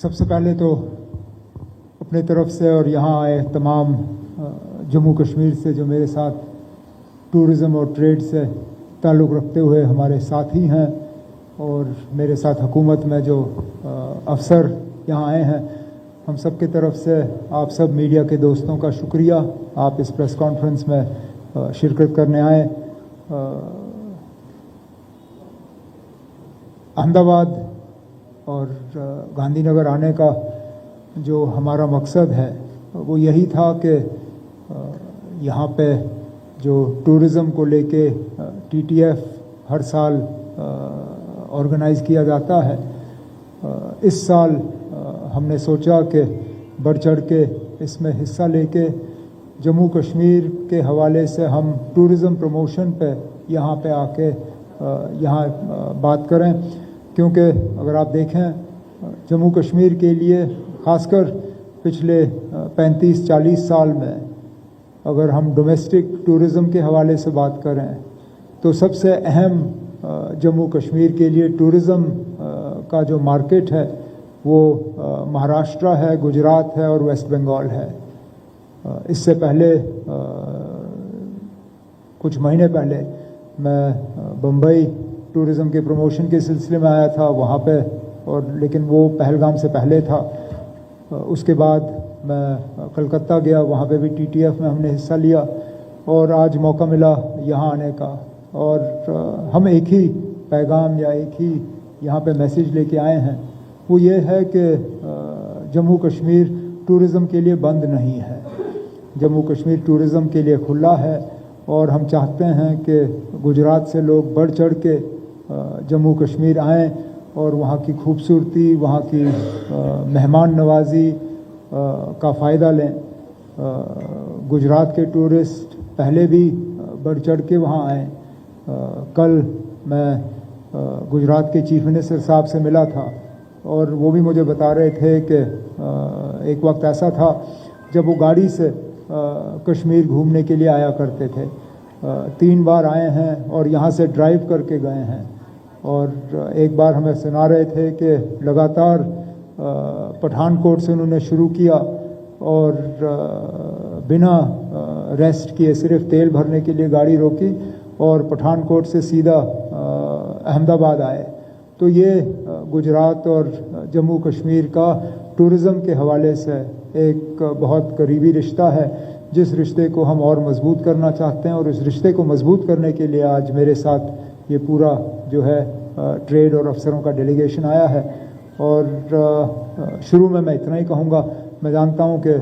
सबसे पहले तो अपने तरफ से और यहाँ आए तमाम जम्मू कश्मीर से जो मेरे साथ टूरिज़म और ट्रेड से ताल्लुक़ रखते हुए हमारे साथी हैं और मेरे साथ हुकूमत में जो अफसर यहाँ आए हैं, हम सब की तरफ से आप सब मीडिया के दोस्तों का शुक्रिया। आप इस प्रेस कॉन्फ्रेंस में शिरकत करने आए। अहमदाबाद और गांधीनगर आने का जो हमारा मकसद है वो यही था कि यहाँ पे जो टूरिज़म को लेके टीटीएफ हर साल ऑर्गेनाइज़ किया जाता है, इस साल हमने सोचा कि बढ़ चढ़ के इसमें हिस्सा लेके जम्मू कश्मीर के हवाले से हम टूरिज़म प्रमोशन पे यहाँ पे आके यहाँ बात करें, क्योंकि अगर आप देखें जम्मू कश्मीर के लिए ख़ासकर पिछले 35-40 साल में अगर हम डोमेस्टिक टूरिज़म के हवाले से बात करें तो सबसे अहम जम्मू कश्मीर के लिए टूरिज़म का जो मार्केट है वो महाराष्ट्र है, गुजरात है और वेस्ट बंगाल है। इससे पहले कुछ महीने पहले मैं बम्बई टूरिज़म के प्रमोशन के सिलसिले में आया था वहाँ पे, और लेकिन वो पहलगाम से पहले था। उसके बाद मैं कलकत्ता गया, वहाँ पे भी टीटीएफ में हमने हिस्सा लिया और आज मौका मिला यहाँ आने का। और हम एक ही पैगाम या एक ही यहाँ पे मैसेज लेके आए हैं, वो ये है कि जम्मू कश्मीर टूरिज़म के लिए बंद नहीं है। जम्मू कश्मीर टूरिज़म के लिए खुला है और हम चाहते हैं कि गुजरात से लोग बढ़ चढ़ के जम्मू कश्मीर आएँ और वहाँ की खूबसूरती, वहाँ की मेहमान नवाजी का फ़ायदा लें। गुजरात के टूरिस्ट पहले भी बढ़ चढ़ के वहाँ आए। कल मैं गुजरात के चीफ मिनिस्टर साहब से मिला था और वो भी मुझे बता रहे थे कि एक वक्त ऐसा था जब वो गाड़ी से कश्मीर घूमने के लिए आया करते थे। 3 बार आए हैं और यहाँ से ड्राइव करके गए हैं। और एक बार हमें सुना रहे थे कि लगातार पठानकोट से उन्होंने शुरू किया और बिना रेस्ट किए सिर्फ तेल भरने के लिए गाड़ी रोकी और पठानकोट से सीधा अहमदाबाद आए। तो ये गुजरात और जम्मू कश्मीर का टूरिज़म के हवाले से एक बहुत करीबी रिश्ता है, जिस रिश्ते को हम और मज़बूत करना चाहते हैं। और इस रिश्ते को मज़बूत करने के लिए आज मेरे साथ ये पूरा जो है ट्रेड और अफसरों का डेलीगेशन आया है। और शुरू में मैं इतना ही कहूँगा, मैं जानता हूँ कि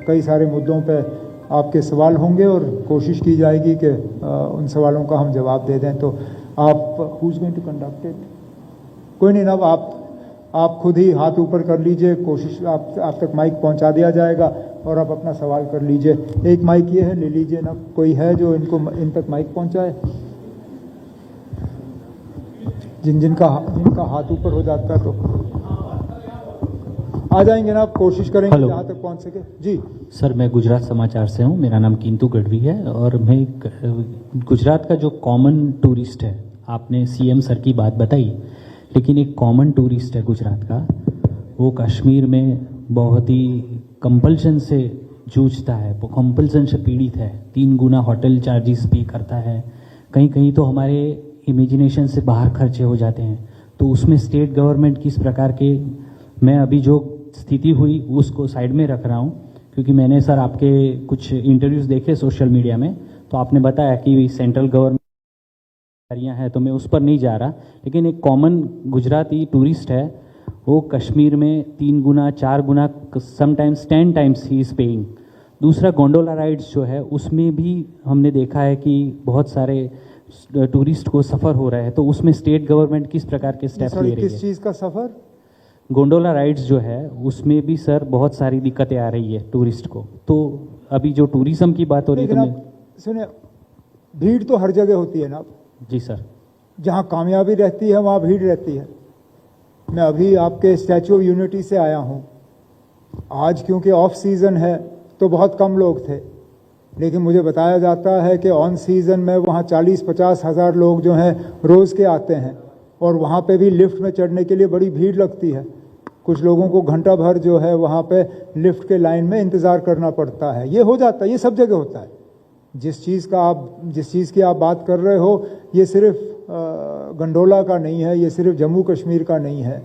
कई सारे मुद्दों पे आपके सवाल होंगे और कोशिश की जाएगी कि उन सवालों का हम जवाब दे दें। तो आप who is going to conduct it? कोई नहीं ना, आप खुद ही हाथ ऊपर कर लीजिए, कोशिश आप तक माइक पहुंचा दिया जाएगा और आप अपना सवाल कर लीजिए। एक माइक ये है, ले लीजिए ना, कोई है जो इन तक माइक पहुंचाए? जिनका हाथ ऊपर हो जाता है तो आ जाएंगे ना, आप कोशिश करेंगे जहाँ तक पहुँच सके। जी सर, मैं गुजरात समाचार से हूँ। मेरा नाम किंतु गढ़वी है और मैं गुजरात का जो कॉमन टूरिस्ट है, आपने सीएम सर की बात बताई, लेकिन एक कॉमन टूरिस्ट है गुजरात का, वो कश्मीर में बहुत ही कंपल्शन से जूझता है, वो कंपल्शन से पीड़ित है। 3 गुना होटल चार्जेस पे करता है, कहीं कहीं तो हमारे इमेजिनेशन से बाहर खर्चे हो जाते हैं। तो उसमें स्टेट गवर्नमेंट किस प्रकार के, मैं अभी जो स्थिति हुई उसको साइड में रख रहा हूँ, क्योंकि मैंने सर आपके कुछ इंटरव्यूज़ देखे सोशल मीडिया में, तो आपने बताया कि सेंट्रल गवर्नमेंट हैं, तो मैं उस पर नहीं जा रहा। लेकिन एक कॉमन गुजराती टूरिस्ट है, वो कश्मीर में 3 गुना 4 गुना sometimes 10 times he is paying. दूसरा गोंडोला राइड्स जो है उसमें भी हमने देखा है कि बहुत सारे टूरिस्ट को सफ़र हो रहा है, तो उसमें स्टेट गवर्नमेंट किस प्रकार के स्टेप ले रही है? किस चीज़ का सफ़र? गोंडोला राइड्स जो है उसमें भी सर बहुत सारी दिक्कतें आ रही है टूरिस्ट को। तो अभी जो टूरिज्म की बात हो रही है, तो सुनिए, भीड़ तो हर जगह होती है ना। जी सर, जहाँ कामयाबी रहती है वहाँ भीड़ रहती है। मैं अभी आपके स्टैचू ऑफ यूनिटी से आया हूँ। आज क्योंकि ऑफ सीज़न है तो बहुत कम लोग थे, लेकिन मुझे बताया जाता है कि ऑन सीज़न में वहाँ 40-50 हज़ार लोग जो हैं रोज़ के आते हैं और वहाँ पे भी लिफ्ट में चढ़ने के लिए बड़ी भीड़ लगती है। कुछ लोगों को घंटा भर जो है वहाँ पे लिफ्ट के लाइन में इंतज़ार करना पड़ता है। ये हो जाता है, ये सब जगह होता है। जिस चीज़ की आप बात कर रहे हो, ये सिर्फ गंडोला का नहीं है, ये सिर्फ जम्मू कश्मीर का नहीं है।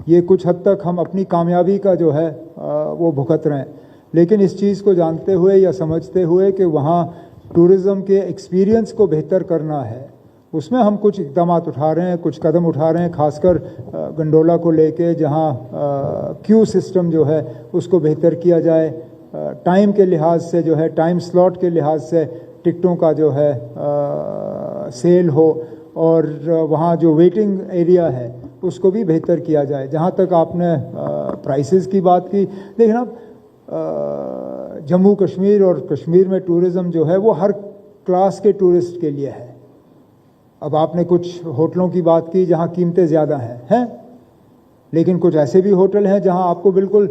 ये कुछ हद तक हम अपनी कामयाबी का जो है वो भुगत रहे हैं। लेकिन इस चीज़ को जानते हुए या समझते हुए कि वहाँ टूरिज़्म के एक्सपीरियंस को बेहतर करना है, उसमें हम कुछ इक़दाम उठा रहे हैं, कुछ कदम उठा रहे हैं, खासकर गंडोला को लेके, जहाँ क्यू सिस्टम जो है उसको बेहतर किया जाए, टाइम के लिहाज से जो है, टाइम स्लॉट के लिहाज से टिकटों का जो है सेल हो, और वहाँ जो वेटिंग एरिया है उसको भी बेहतर किया जाए। जहाँ तक आपने प्राइसेस की बात की, लेकिन अब जम्मू कश्मीर और कश्मीर में टूरिज़्म जो है वो हर क्लास के टूरिस्ट के लिए है। अब आपने कुछ होटलों की बात की जहाँ कीमतें ज़्यादा हैं, लेकिन कुछ ऐसे भी होटल हैं जहाँ आपको बिल्कुल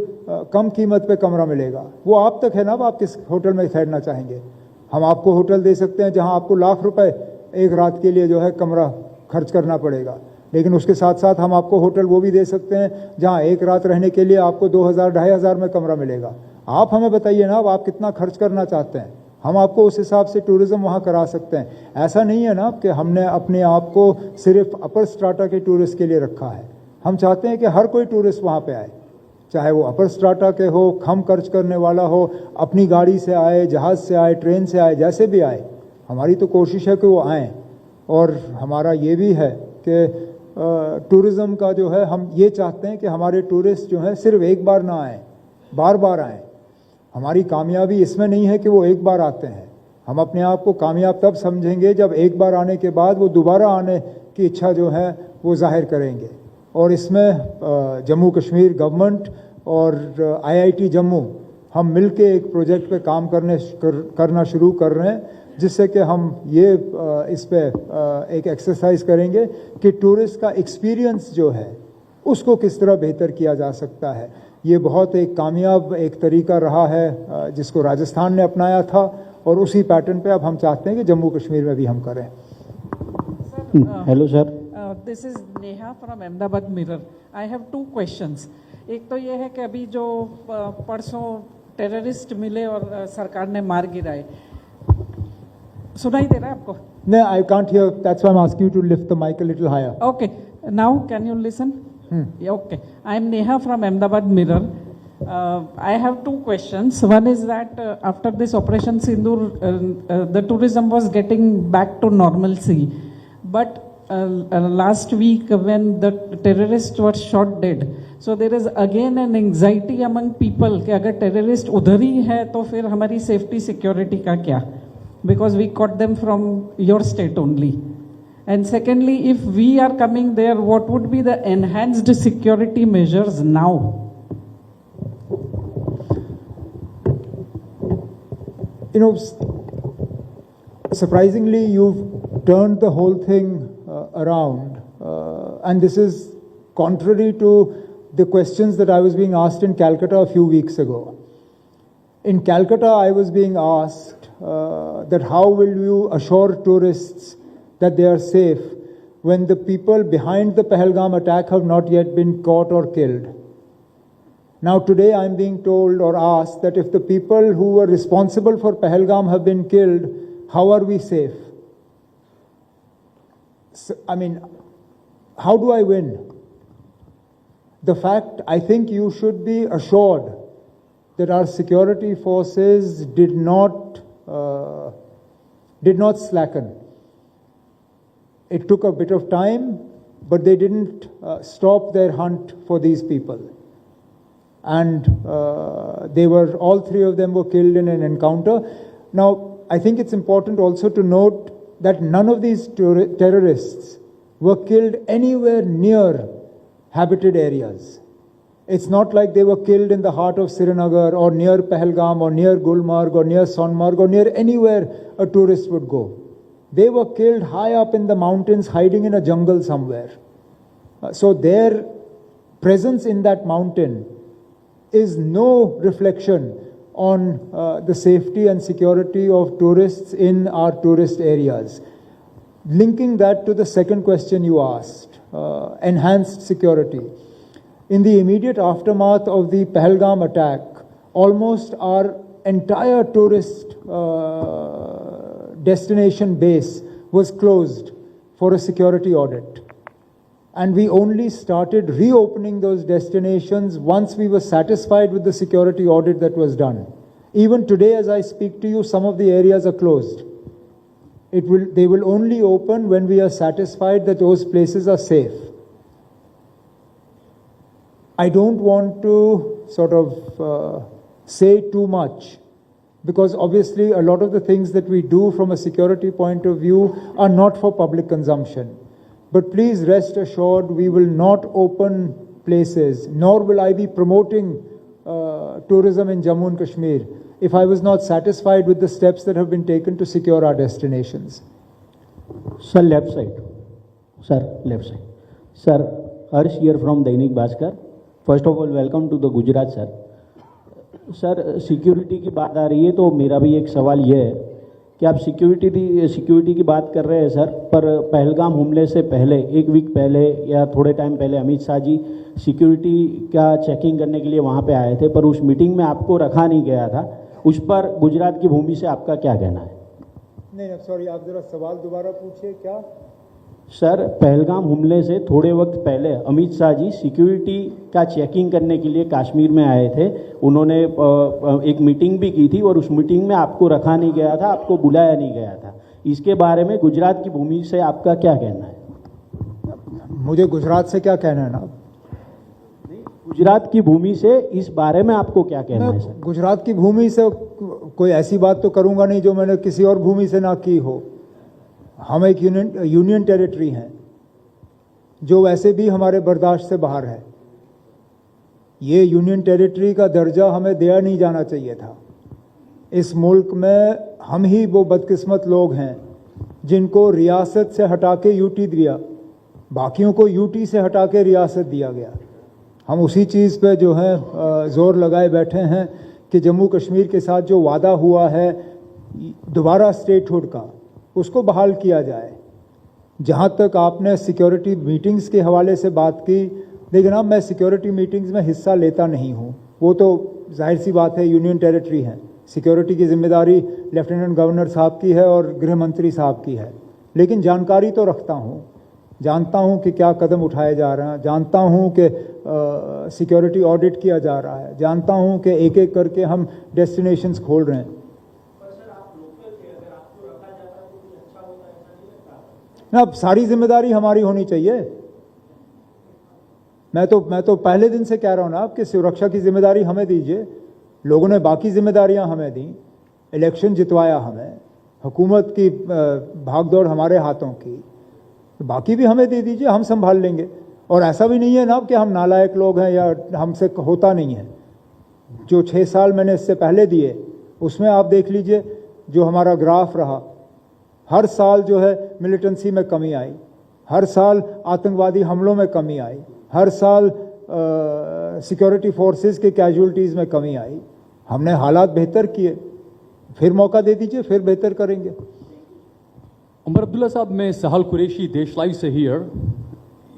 कम कीमत पे कमरा मिलेगा। वो आप तक है ना, अब आप किस होटल में ठहरना चाहेंगे। हम आपको होटल दे सकते हैं जहाँ आपको लाख रुपए एक रात के लिए जो है कमरा खर्च करना पड़ेगा, लेकिन उसके साथ साथ हम आपको होटल वो भी दे सकते हैं जहाँ एक रात रहने के लिए आपको 2000-2500 में कमरा मिलेगा। आप हमें बताइए ना, अब आप कितना खर्च करना चाहते हैं, हम आपको उस हिसाब से टूरिज़्म वहाँ करा सकते हैं। ऐसा नहीं है ना कि हमने अपने आप को सिर्फ अपर स्ट्राटा के टूरिस्ट के लिए रखा है। हम चाहते हैं कि हर कोई टूरिस्ट वहाँ पे आए, चाहे वो अपर स्ट्राटा के हो, कम खर्च करने वाला हो, अपनी गाड़ी से आए, जहाज़ से आए, ट्रेन से आए, जैसे भी आए। हमारी तो कोशिश है कि वो आएँ, और हमारा ये भी है कि टूरिज़्म का जो है, हम ये चाहते हैं कि हमारे टूरिस्ट जो हैं सिर्फ एक बार ना आएँ, बार बार आएँ। हमारी कामयाबी इसमें नहीं है कि वो एक बार आते हैं। हम अपने आप को कामयाब तब समझेंगे जब एक बार आने के बाद वो दोबारा आने की इच्छा जो है वो जाहिर करेंगे। और इसमें जम्मू कश्मीर गवर्नमेंट और IIT जम्मू हम मिलके एक प्रोजेक्ट पे काम करना शुरू कर रहे हैं, जिससे कि हम ये इस पे एक एक्सरसाइज करेंगे कि टूरिस्ट का एक्सपीरियंस जो है उसको किस तरह बेहतर किया जा सकता है। ये बहुत एक कामयाब एक तरीका रहा है जिसको राजस्थान ने अपनाया था, और उसी पैटर्न पे अब हम चाहते हैं कि जम्मू कश्मीर में भी हम करें। Hello sir, this is Neha from Ahmedabad mirror. I have 2 questions. एक तो ये है कि अभी जो परसों टेररिस्ट मिले और सरकार ने मार गिराए, सुनाई दे रहा है आपको? No, I can't hear. That's why I'm asking you to lift the mic a little higher. Okay. Now can you listen? Yeah, okay. I'm Neha from Ahmedabad Mirror. I have 2 questions. One is that after this Operation Sindoor, the tourism was getting back to normalcy. But last week when the terrorists were shot dead, so there is again an anxiety among people कि अगर terrorist उधर ही है तो फिर हमारी safety security का क्या? Because we caught them from your state only. And secondly, if we are coming there, what would be the enhanced security measures now? You know, surprisingly, you've turned the whole thing around. And this is contrary to the questions that I was being asked in Calcutta a few weeks ago. In Calcutta, I was being asked that how will you assure tourists that they are safe when the people behind the Pahalgam attack have not yet been caught or killed. Now today I am being told or asked that if the people who were responsible for Pahalgam have been killed, how are we safe? So, I mean, how do I win? The fact, I think you should be assured that our security forces did not slacken. It took a bit of time, but they didn't stop their hunt for these people. And all 3 of them were killed in an encounter. Now, I think it's important also to note that none of these terrorists were killed anywhere near habited areas. It's not like they were killed in the heart of Srinagar or near Pahalgam or near Gulmarg or near Sonmarg or near anywhere a tourist would go. They were killed high up in the mountains, hiding in a jungle somewhere. So their presence in that mountain is no reflection on the safety and security of tourists in our tourist areas. Linking that to the second question you asked, enhanced security. In the immediate aftermath of the Pahalgam attack, almost our entire tourist destination base was closed for a security audit. And we only started reopening those destinations once we were satisfied with the security audit that was done. Even today, as I speak to you, some of the areas are closed. They will only open when we are satisfied that those places are safe. I don't want to sort of say too much, because obviously a lot of the things that we do from a security point of view are not for public consumption. But please rest assured, we will not open places, nor will I be promoting tourism in Jammu and Kashmir if I was not satisfied with the steps that have been taken to secure our destinations. Sir, left side. Sir, left side. Sir, Harsh here from Dainik Bhaskar. First of all, welcome to the Gujarat, sir. Sir, security की बात आ रही है तो मेरा भी एक सवाल ये है कि आप सिक्योरिटी की बात कर रहे हैं सर, पर पहलगाम हमले से पहले, एक वीक पहले या थोड़े टाइम पहले अमित शाह जी सिक्योरिटी का चेकिंग करने के लिए वहाँ पे आए थे, पर उस मीटिंग में आपको रखा नहीं गया था। उस पर गुजरात की भूमि से आपका क्या कहना है? नहीं, सॉरी, आप जरा सवाल दोबारा पूछिए। क्या सर, पहलगाम हमले से थोड़े वक्त पहले अमित शाह जी सिक्योरिटी का चेकिंग करने के लिए कश्मीर में आए थे। उन्होंने एक मीटिंग भी की थी और उस मीटिंग में आपको रखा नहीं गया था, आपको बुलाया नहीं गया था। इसके बारे में गुजरात की भूमि से आपका क्या कहना है? मुझे गुजरात से क्या कहना है ना, गुजरात की भूमि से इस बारे में आपको क्या कहना है सर? गुजरात की भूमि से कोई ऐसी बात तो करूंगा नहीं जो मैंने किसी और भूमि से ना की हो। हम एक यूनियन टेरिटरी हैं जो वैसे भी हमारे बर्दाश्त से बाहर है। ये यूनियन टेरिटरी का दर्जा हमें दिया नहीं जाना चाहिए था। इस मुल्क में हम ही वो बदकिस्मत लोग हैं जिनको रियासत से हटा के यूटी दिया, बाकियों को यूटी से हटा के रियासत दिया गया। हम उसी चीज़ पे जो है ज़ोर लगाए बैठे हैं कि जम्मू कश्मीर के साथ जो वादा हुआ है दोबारा स्टेटहुड का, उसको बहाल किया जाए। जहाँ तक आपने सिक्योरिटी मीटिंग्स के हवाले से बात की, लेकिन अब मैं सिक्योरिटी मीटिंग्स में हिस्सा लेता नहीं हूँ। वो तो जाहिर सी बात है, यूनियन टेरिटरी है, सिक्योरिटी की जिम्मेदारी लेफ्टिनेंट गवर्नर साहब की है और गृह मंत्री साहब की है। लेकिन जानकारी तो रखता हूँ, जानता हूँ कि क्या कदम उठाए जा रहे हैं, जानता हूँ कि सिक्योरिटी ऑडिट किया जा रहा है, जानता हूँ कि एक एक करके हम डेस्टिनेशंस खोल रहे हैं। ना, अब सारी जिम्मेदारी हमारी होनी चाहिए। मैं तो पहले दिन से कह रहा हूँ ना आपकी सुरक्षा की जिम्मेदारी हमें दीजिए। लोगों ने बाकी जिम्मेदारियां हमें दी, इलेक्शन जितवाया हमें, हुकूमत की भागदौड़ हमारे हाथों की, बाकी भी हमें दे दीजिए, हम संभाल लेंगे। और ऐसा भी नहीं है ना कि हम नालायक लोग हैं या हमसे होता नहीं है। जो 6 साल मैंने इससे पहले दिए उसमें आप देख लीजिए जो हमारा ग्राफ रहा, हर साल जो है मिलिटेंसी में कमी आई, हर साल आतंकवादी हमलों में कमी आई, हर साल सिक्योरिटी फोर्सेस के कैजुअलिटीज़ में कमी आई। हमने हालात बेहतर किए, फिर मौका दे दीजिए, फिर बेहतर करेंगे। उमर अब्दुल्ला साहब, मैं सहल कुरैशी, देश लाइव से हियर,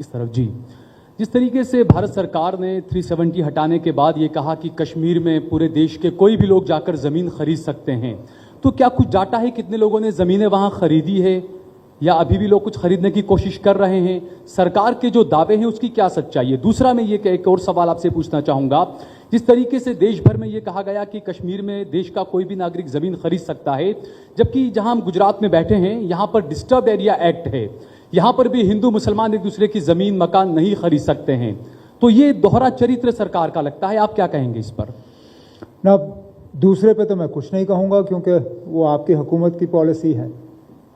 इस तरफ जी। जिस तरीके से भारत सरकार ने 370 हटाने के बाद ये कहा कि कश्मीर में पूरे देश के कोई भी लोग जाकर ज़मीन खरीद सकते हैं, तो क्या कुछ डाटा है कितने लोगों ने ज़मीनें वहाँ खरीदी है या अभी भी लोग कुछ खरीदने की कोशिश कर रहे हैं? सरकार के जो दावे हैं उसकी क्या सच्चाई है? दूसरा, मैं ये एक और सवाल आपसे पूछना चाहूँगा। जिस तरीके से देश भर में ये कहा गया कि कश्मीर में देश का कोई भी नागरिक ज़मीन खरीद सकता है, जबकि जहाँ हम गुजरात में बैठे हैं यहाँ पर डिस्टर्ब एरिया एक्ट है, यहाँ पर भी हिंदू मुसलमान एक दूसरे की ज़मीन मकान नहीं खरीद सकते हैं। तो ये दोहरा चरित्र सरकार का लगता है, आप क्या कहेंगे इस पर? ना, दूसरे पे तो मैं कुछ नहीं कहूँगा क्योंकि वो आपकी हुकूमत की पॉलिसी है।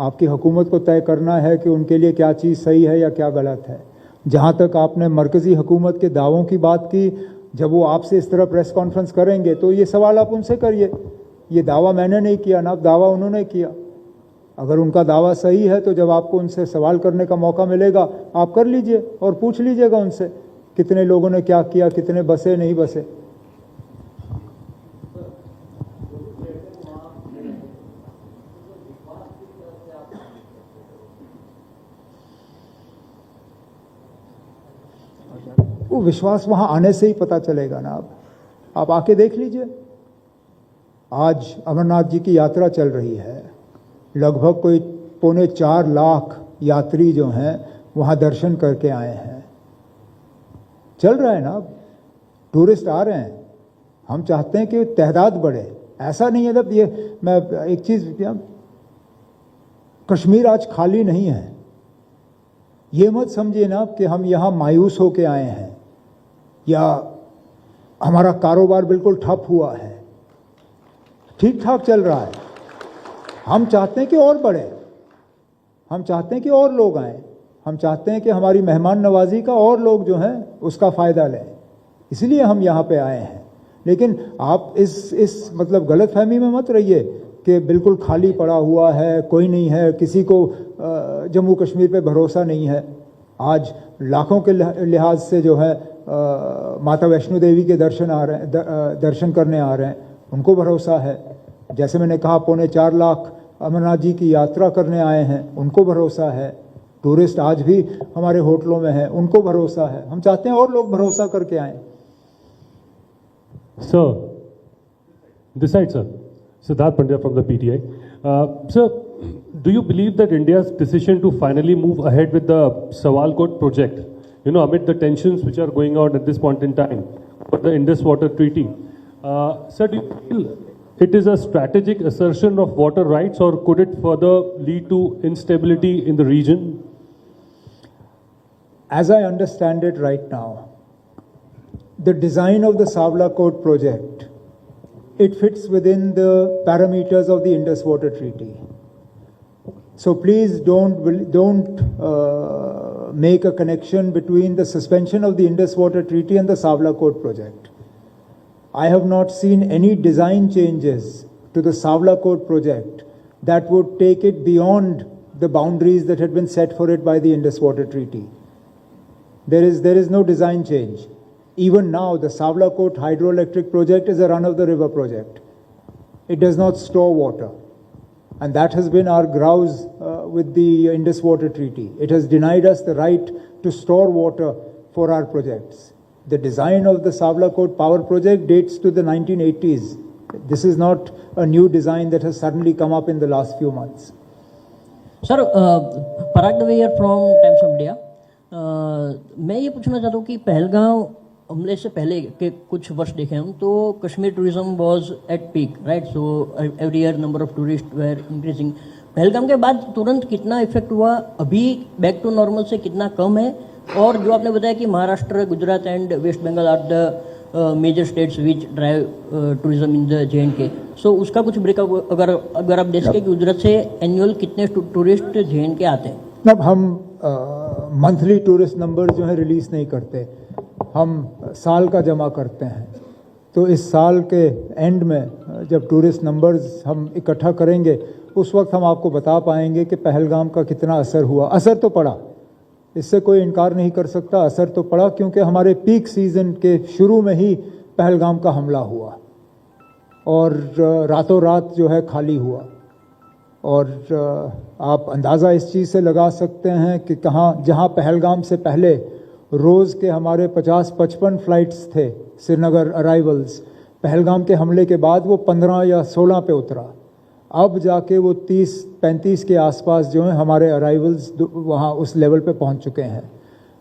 आपकी हुकूमत को तय करना है कि उनके लिए क्या चीज़ सही है या क्या गलत है। जहाँ तक आपने मरकज़ी हुकूमत के दावों की बात की, जब वो आपसे इस तरह प्रेस कॉन्फ्रेंस करेंगे तो ये सवाल आप उनसे करिए। ये दावा मैंने नहीं किया ना, दावा उन्होंने किया। अगर उनका दावा सही है तो जब आपको उनसे सवाल करने का मौका मिलेगा आप कर लीजिए और पूछ लीजिएगा उनसे कितने लोगों ने क्या किया, कितने बसे नहीं बसे। वो विश्वास वहाँ आने से ही पता चलेगा ना। आप आके देख लीजिए, आज अमरनाथ जी की यात्रा चल रही है, लगभग कोई 4.25 लाख यात्री जो हैं वहाँ दर्शन करके आए हैं। चल रहा है ना, टूरिस्ट आ रहे हैं। हम चाहते हैं कि तादाद बढ़े, ऐसा नहीं है। जब ये मैं एक चीज़, कश्मीर आज खाली नहीं है। ये मत समझिए ना कि हम यहाँ मायूस होके आए हैं या हमारा कारोबार बिल्कुल ठप हुआ है। ठीक ठाक चल रहा है। हम चाहते हैं कि और बढ़े, हम चाहते हैं कि और लोग आएं, हम चाहते हैं कि हमारी मेहमान नवाजी का और लोग जो हैं उसका फ़ायदा लें, इसलिए हम यहाँ पे आए हैं। लेकिन आप इस मतलब गलतफहमी में मत रहिए कि बिल्कुल खाली पड़ा हुआ है, कोई नहीं है, किसी को जम्मू कश्मीर पे भरोसा नहीं है। आज लाखों के लिहाज से जो है माता वैष्णो देवी के दर्शन करने आ रहे हैं, उनको भरोसा है। जैसे मैंने कहा 4.25 लाख अमरनाथ जी की यात्रा करने आए हैं, उनको भरोसा है। टूरिस्ट आज भी हमारे होटलों में हैं, उनको भरोसा है। हम चाहते हैं और लोग भरोसा करके आएं। Sir, this side, sir. Siddharth Pandya from the PTI. Sir, do you believe that India's decision to finally move ahead with the Sawalkot project, amid the tensions which are going on at this point in time for the Indus Water Treaty, sir, do you feel it is a strategic assertion of water rights, or could it further lead to instability in the region? As I understand it right now, the design of the Sawalkot project, it fits within the parameters of the Indus Water Treaty. So please don't make a connection between the suspension of the Indus Water Treaty and the Sawalkot project. I have not seen any design changes to the Sawalkot project that would take it beyond the boundaries that had been set for it by the Indus Water Treaty. There is no design change. Even now, the Sawalkot hydroelectric project is a run-of-the-river project. It does not store water. And that has been our grouse with the Indus Water Treaty. It has denied us the right to store water for our projects. The design of the Sawalkot power project dates to the 1980s. This is not a new design that has suddenly come up in the last few months. Sir, Parag Dave here from Times of India. मैं ये पूछना चाहता हूँ कि पहलगांव हमले से पहले के कुछ वर्ष देखें हम तो Kashmir tourism was at peak, right? So every year number of tourist were increasing. Pahalgam के बाद तुरंत कितना इफेक्ट हुआ, अभी बैक टू नॉर्मल से कितना कम है? और जो आपने बताया कि Maharashtra, Gujarat and West Bengal are the major states which drive tourism in the JNK, सो उसका कुछ ब्रेकअप अगर आप देख सकें कि गुजरात से एनुअल कितने टूरिस्ट JNK आते हैं? अब हम मंथली टूरिस्ट नंबर जो है रिलीज़ नहीं करते, हम साल का जमा करते हैं। तो इस साल के एंड में जब टूरिस्ट नंबर्स हम इकट्ठा करेंगे उस वक्त हम आपको बता पाएंगे कि पहलगाम का कितना असर हुआ। असर तो पड़ा, इससे कोई इनकार नहीं कर सकता, असर तो पड़ा, क्योंकि हमारे पीक सीज़न के शुरू में ही पहलगाम का हमला हुआ और रातों रात जो है खाली हुआ। और आप अंदाज़ा इस चीज़ से लगा सकते हैं कि जहाँ पहलगाम से पहले रोज़ के हमारे 50-55 फ़्लाइट्स थे श्रीनगर अराइवल्स, पहलगाम के हमले के बाद वो 15 या 16 पे उतरा। अब जाके वो 30-35 के आसपास जो हैं हमारे अराइवल्स वहाँ उस लेवल पे पहुँच चुके हैं।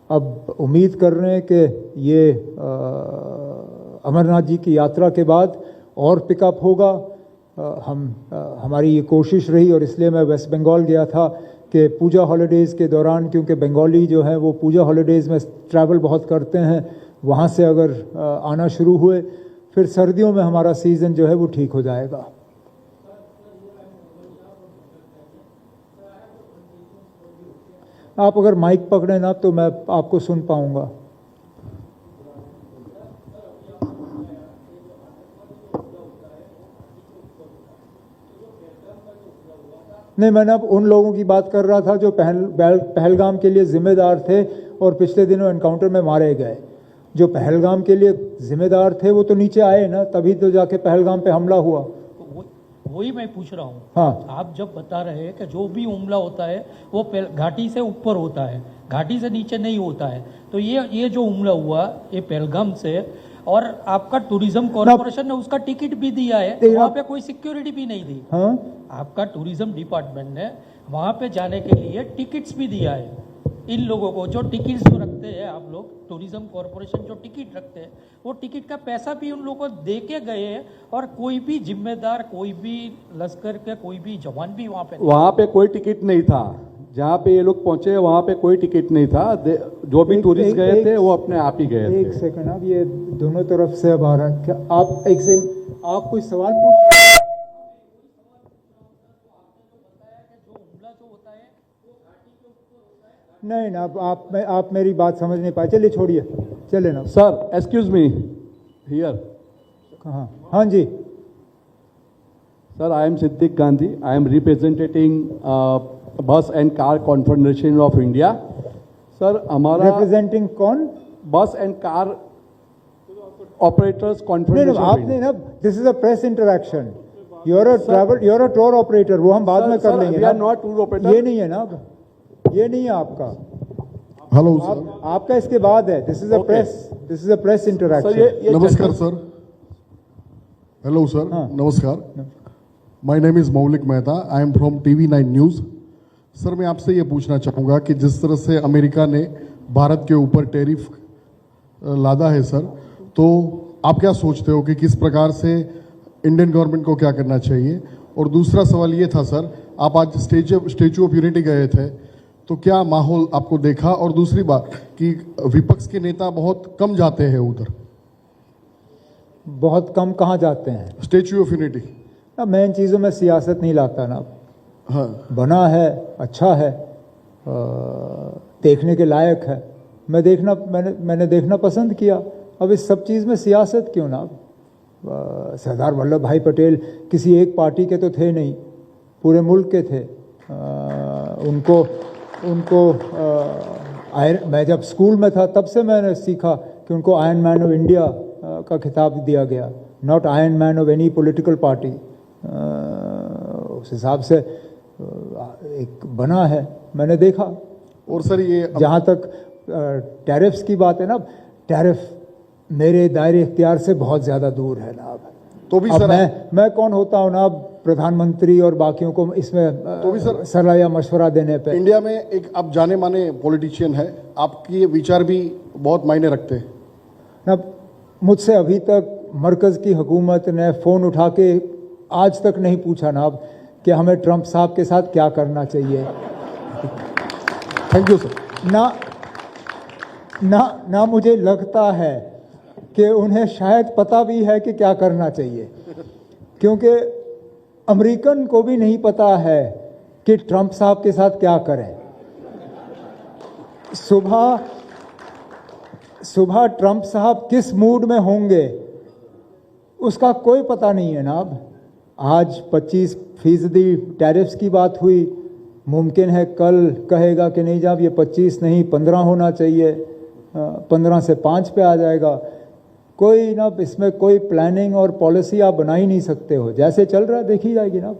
अब उम्मीद कर रहे हैं कि ये अमरनाथ जी की यात्रा के बाद और पिकअप होगा। हमारी ये कोशिश रही और इसलिए मैं वेस्ट बंगाल गया था कि पूजा हॉलीडेज़ के दौरान, क्योंकि बंगाली जो है वो पूजा हॉलीडेज़ में ट्रैवल बहुत करते हैं, वहाँ से अगर आना शुरू हुए फिर सर्दियों में हमारा सीज़न जो है वो ठीक हो जाएगा। आप अगर माइक पकड़े ना तो मैं आपको सुन पाऊँगा। नहीं, मैंने अब उन लोगों की बात कर रहा था जो पहलगाम के लिए जिम्मेदार थे और पिछले दिनों एनकाउंटर में मारे गए। जो पहलगाम के लिए जिम्मेदार थे वो तो नीचे आए ना, तभी तो जाके पहलगाम पे हमला हुआ। वही मैं पूछ रहा हूँ। हाँ। आप जब बता रहे हैं कि जो भी हमला होता है वो घाटी से ऊपर होता है, घाटी से नीचे नहीं होता है, तो ये जो हमला हुआ ये पहलगाम से, और आपका टूरिज्म कॉर्पोरेशन ने उसका टिकट भी दिया है, वहाँ पे कोई सिक्योरिटी भी नहीं दी। हाँ? आपका टूरिज्म डिपार्टमेंट ने वहाँ पे जाने के लिए टिकट्स भी दिया है इन लोगों को। जो टिकट्स जो रखते हैं आप लोग, टूरिज्म कॉर्पोरेशन जो टिकट रखते हैं, वो टिकट का पैसा भी उन लोगों को दे के गए हैं, और कोई भी जिम्मेदार, कोई भी लश्कर का कोई भी जवान भी वहाँ पे कोई टिकट नहीं था। जहाँ पे ये लोग पहुंचे वहाँ पे कोई टिकट नहीं था। जो भी टूरिस्ट गए थे वो अपने आप ही गए थे। एक सेकंड, अब ये दोनों तरफ से अब आ रहा है क्या? आप एक से आप कोई सवाल पूछ, नहीं ना, आप मेरी बात समझ नहीं पाए। चलिए छोड़िए, चले ना सर, एक्सक्यूज मी हियर। कहाँ? हाँ जी sir, I am Siddiq Gandhi. I am representing bus and car confederation of India. Sir, हमारा रिप्रेजेंटिंग कौन? Bus and car operators confederation. आपने ना, this is a press interaction. You're a travel, you're a tour operator, वो हम बाद में कर लेंगे। We are not tour operator. ये नहीं है ना, ये नहीं है आपका। हेलो सर, आपका इसके बाद है। This is a press interaction. नमस्कार सर। हेलो सर, नमस्कार। माय नेम इज मौलिक Mehta. I am from TV9 news. Sir, मैं आपसे ये पूछना चाहूँगा कि जिस तरह से अमेरिका ने भारत के ऊपर टैरिफ लादा है सर, तो आप क्या सोचते हो कि किस प्रकार से इंडियन गवर्नमेंट को क्या करना चाहिए? और दूसरा सवाल ये था सर, आप आज स्टेचू ऑफ यूनिटी गए थे, तो क्या माहौल आपको देखा? और दूसरी बात कि विपक्ष के नेता बहुत कम जाते हैं उधर। बहुत कम कहाँ जाते हैं? Statue of unity. ना, मैं इन चीज़ों में सियासत नहीं लाता ना। हाँ, बना है, अच्छा है, देखने के लायक है। मैंने देखना पसंद किया। अब इस सब चीज़ में सियासत क्यों ना? सरदार वल्लभ भाई पटेल किसी एक पार्टी के तो थे नहीं, पूरे मुल्क के थे। उनको मैं जब स्कूल में था तब से मैंने सीखा कि उनको आयरन मैन ऑफ इंडिया का खिताब दिया गया, not iron man of any political party. उस हिसाब से एक बना है, मैंने देखा। और सर, ये जहाँ तक टैरिफ्स की बात है ना, टैरिफ मेरे दायरे इख्तियार से बहुत ज़्यादा दूर है ना। तो भी अब सर, मैं कौन होता हूँ ना प्रधानमंत्री और बाकियों को इसमें तो भी सर, सलाह या मशवरा देने पे। इंडिया में एक अब जाने माने पॉलिटिशियन है, आपकी विचार भी बहुत मायने रखते हैं ना। मुझसे अभी तक मरकज़ की हुकूमत ने फ़ोन उठा के आज तक नहीं पूछा ना कि हमें ट्रंप साहब के साथ क्या करना चाहिए। Thank you sir. ना मुझे लगता है कि उन्हें शायद पता भी है कि क्या करना चाहिए, क्योंकि अमेरिकन को भी नहीं पता है कि ट्रंप साहब के साथ क्या करें। सुबह ट्रंप साहब किस मूड में होंगे उसका कोई पता नहीं है ना। अब आज 25% टैरिफ्स की बात हुई, मुमकिन है कल कहेगा कि नहीं जनाब ये 25 नहीं 15 होना चाहिए, 15 से 5 पे आ जाएगा। कोई ना, इसमें कोई प्लानिंग और पॉलिसी आप बना ही नहीं सकते हो। जैसे चल रहा है देखी जाएगी ना।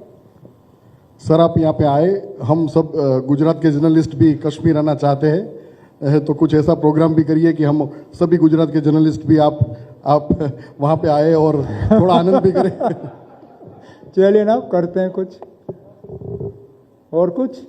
सर, आप यहाँ पे आए, हम सब गुजरात के जर्नलिस्ट भी कश्मीर आना चाहते हैं, तो कुछ ऐसा प्रोग्राम भी करिए कि हम सभी गुजरात के जर्नलिस्ट भी आप वहाँ पे आए और थोड़ा आनंद भी करें। चलिए ना, करते हैं कुछ और कुछ।